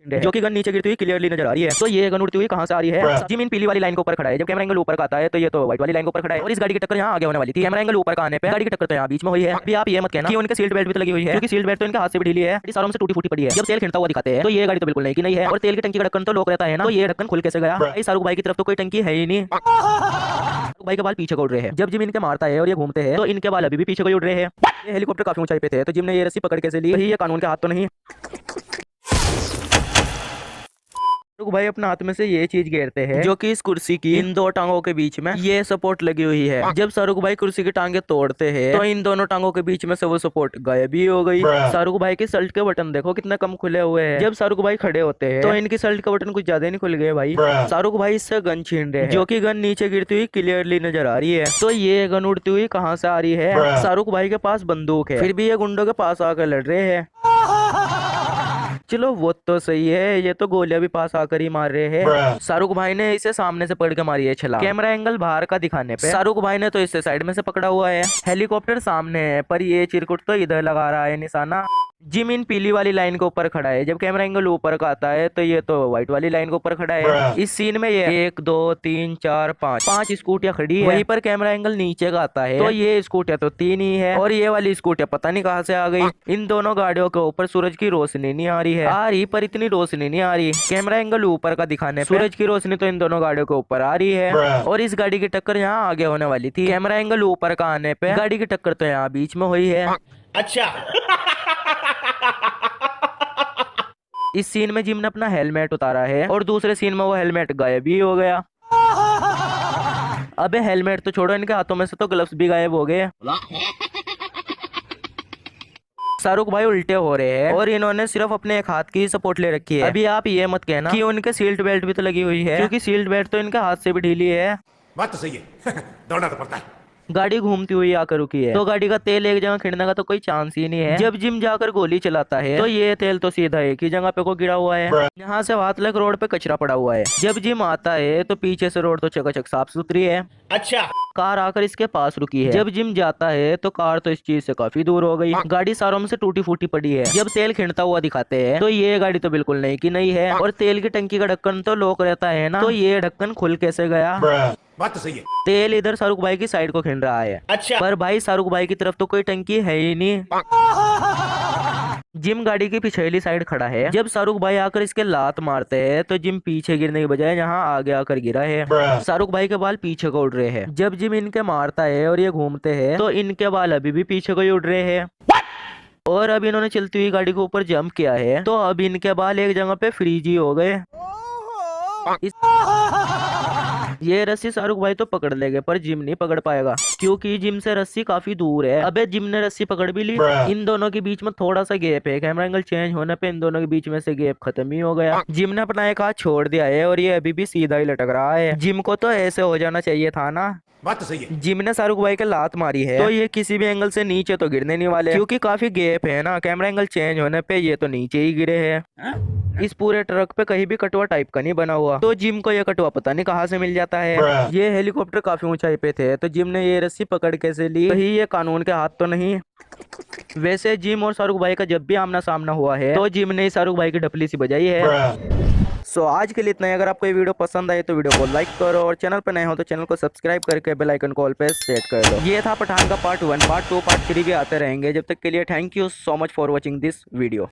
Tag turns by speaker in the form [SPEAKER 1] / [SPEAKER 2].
[SPEAKER 1] जो कि गन नीचे गिरती हुई क्लियरली नजर आ रही है। तो ये गन उड़ती हुई कहां से आ रही है? जिम इन पीली वाली लाइन के ऊपर खड़ा है। जब कैमरा एंगल ऊपर का आता है तो ये तो व्हाइट वाली लाइन के ऊपर खड़ा है और इस गाड़ी की टक्कर यहाँ आगे होने वाली थी। कैमरा एंगल ऊपर का आने पे गाड़ी की टक्कर तो यहाँ बीच में हुई है। अभी आप ये मत कहना कि उनके सीट बेल्ट भी तो लगी हुई है, क्योंकि सीट बेल्ट तो इनके हाथ से भी ढीली है, सारों से टूटी फूटी पड़ी है। जब तेल खिंचता हुआ दिखाते हैं तो ये गाड़ी तो बिल्कुल नहीं की नहीं है और तेल की टंकी का ढक्कन तो लॉक रहता है ना, तो ये ढक्कन खुल कैसे गया? शाहरुख भाई की तरफ तो कोई टंकी है ही नहीं। शाहरुख भाई के बाल पीछे को उड़ रहे हैं। जब जिम इनके मारता है और ये घूमते हैं तो इनके बाल अभी भी पीछे को उड़ रहे हैं। ये हेलीकॉप्टर काफी ऊंचाई पे थे तो जिम ने ये रस्सी पकड़ कैसे ली? ये कानून के हाथ तो नहीं। शाहरुख भाई अपने हाथ में से ये चीज घेरते हैं जो कि इस कुर्सी की इन दो टांगों के बीच में ये सपोर्ट लगी हुई है। जब शाहरुख भाई कुर्सी की टांगे तोड़ते हैं तो इन दोनों टांगों के बीच में से वो सपोर्ट गायब ही हो गई। शाहरुख भाई की शर्ट के बटन देखो कितने कम खुले हुए हैं। जब शाहरुख भाई खड़े होते हैं तो इनकी शर्ट के बटन कुछ ज्यादा नहीं खुल गए भाई। शाहरुख भाई इससे गन छीन रहे हैं जो कि गन नीचे गिरती हुई क्लियरली नजर आ रही है। तो ये गन उड़ती हुई कहाँ से आ रही है? शाहरुख भाई के पास बंदूक है, फिर भी ये गुंडों के पास आकर लड़ रहे हैं। चलो वो तो सही है, ये तो गोलियां भी पास आकर ही मार रहे हैं। शाहरुख भाई ने इसे सामने से पकड़ के मारी है छलांग। कैमरा एंगल बाहर का दिखाने पे शाहरुख भाई ने तो इसे साइड में से पकड़ा हुआ है। हेलीकॉप्टर सामने है पर ये चिरकुट तो इधर लगा रहा है निशाना। जिम इन पीली वाली लाइन के ऊपर खड़ा है। जब कैमरा एंगल ऊपर का आता है तो ये तो व्हाइट वाली लाइन के ऊपर खड़ा है। इस सीन में ये 1 2 3 4 5 स्कूटियां खड़ी है। वहीं पर कैमरा एंगल नीचे का आता है तो ये स्कूटियां तो 3 ही है और ये वाली स्कूटियां पता नहीं कहां से आ गई। इन दोनों गाड़ियों के ऊपर सूरज की रोशनी नहीं आ रही है, आ रही पर इतनी रोशनी नहीं आ रही। कैमरा एंगल ऊपर का दिखाने पे सूरज की रोशनी तो इन दोनों गाड़ियों के ऊपर आ रही है और इस गाड़ी की टक्कर यहाँ आगे होने वाली थी। कैमरा एंगल ऊपर का आने पे गाड़ी की टक्कर तो यहाँ बीच में हुई है।
[SPEAKER 2] अच्छा।
[SPEAKER 1] इस सीन में जिम ने अपना हेलमेट उतारा है और दूसरे सीन में वो हेलमेट गायब ही हो गया। अबे हेलमेट तो छोड़ो, इनके हाथों में से तो ग्लव्स भी गायब हो गए। शाहरुख भाई उल्टे हो रहे हैं और इन्होंने सिर्फ अपने एक हाथ की सपोर्ट ले रखी है। अभी आप ये मत कहना कि उनके सीट बेल्ट भी तो लगी हुई है, क्योंकि सीट बेल्ट तो इनके हाथ से भी ढीली है।
[SPEAKER 2] बात तो सही है। दौड़ना तो पड़ता है।
[SPEAKER 1] गाड़ी घूमती हुई आकर रुकी है तो गाड़ी का तेल एक जगह खिड़ने का तो कोई चांस ही नहीं है। जब जिम जाकर गोली चलाता है तो ये तेल तो सीधा एक ही जगह पे को गिरा हुआ है। यहाँ से हाथ लग रोड पे कचरा पड़ा हुआ है। जब जिम आता है तो पीछे से रोड तो चकाचक साफ सुथरी है।
[SPEAKER 2] अच्छा।
[SPEAKER 1] कार आकर इसके पास रुकी है। जब जिम जाता है तो कार तो इस चीज से काफी दूर हो गई। गाड़ी सारों में से टूटी फूटी पड़ी है। जब तेल खिंडता हुआ दिखाते हैं तो ये गाड़ी तो बिल्कुल नहीं की नहीं है और तेल की टंकी का ढक्कन तो लॉक रहता है ना, तो ये ढक्कन खुल कैसे गया?
[SPEAKER 2] बात तो सही है।
[SPEAKER 1] तेल इधर शाहरुख भाई की साइड को खिंड रहा है।
[SPEAKER 2] अच्छा।
[SPEAKER 1] पर भाई शाहरुख भाई की तरफ तो कोई टंकी है ही नहीं। जिम गाड़ी की पिछली साइड खड़ा है। जब शाहरुख भाई आकर इसके लात मारते हैं तो जिम पीछे गिरने की बजाय यहाँ आगे आकर गिरा है। शाहरुख भाई के बाल पीछे को उड़ रहे हैं। जब जिम इनके मारता है और ये घूमते हैं तो इनके बाल अभी भी पीछे को ही उड़ रहे हैं। और अब इन्होंने चलती हुई गाड़ी के ऊपर जंप किया है तो अब इनके बाल एक जगह पे फ्रीज ही हो गए। ये रस्सी शाहरुख भाई तो पकड़ लेंगे पर जिम नहीं पकड़ पाएगा, क्योंकि जिम से रस्सी काफी दूर है। अबे जिम ने रस्सी पकड़ भी ली। इन दोनों के बीच में थोड़ा सा गैप है। कैमरा एंगल चेंज होने पे इन दोनों के बीच में से गैप खत्म ही हो गया। जिम ने अपना एक हाथ छोड़ दिया है और ये अभी भी सीधा ही लटक रहा है। जिम को तो ऐसे हो जाना चाहिए था ना।
[SPEAKER 2] बात तो सही है।
[SPEAKER 1] जिम ने शाहरुख भाई के लात मारी है तो ये किसी भी एंगल से नीचे तो गिरने नहीं वाले, क्योंकि काफी गैप है ना। कैमरा एंगल चेंज होने पे ये तो नीचे ही गिरे हैं। इस पूरे ट्रक पे कहीं भी कटुआ टाइप का नहीं बना हुआ, तो जिम को ये कटुआ पता नहीं कहाँ से मिल जाता है। ये हेलीकॉप्टर काफी ऊंचाई पे थे तो जिम ने ये रस्सी पकड़ कैसे ली? कहीं ये कानून के हाथ तो नहीं। वैसे जिम और शाहरुख भाई का जब भी आमना सामना हुआ है तो जिम ने शाहरुख भाई की ढपली सी बजाई है। सो आज के लिए इतना ही। अगर आपको ये वीडियो पसंद आए तो वीडियो को लाइक करो और चैनल पर नए हो तो चैनल को सब्सक्राइब करके बेल आइकन को ऑल पे सेट कर दो। ये था पठान का पार्ट 1, पार्ट 2, पार्ट 3 भी आते रहेंगे। जब तक के लिए thank you so much for watching this video.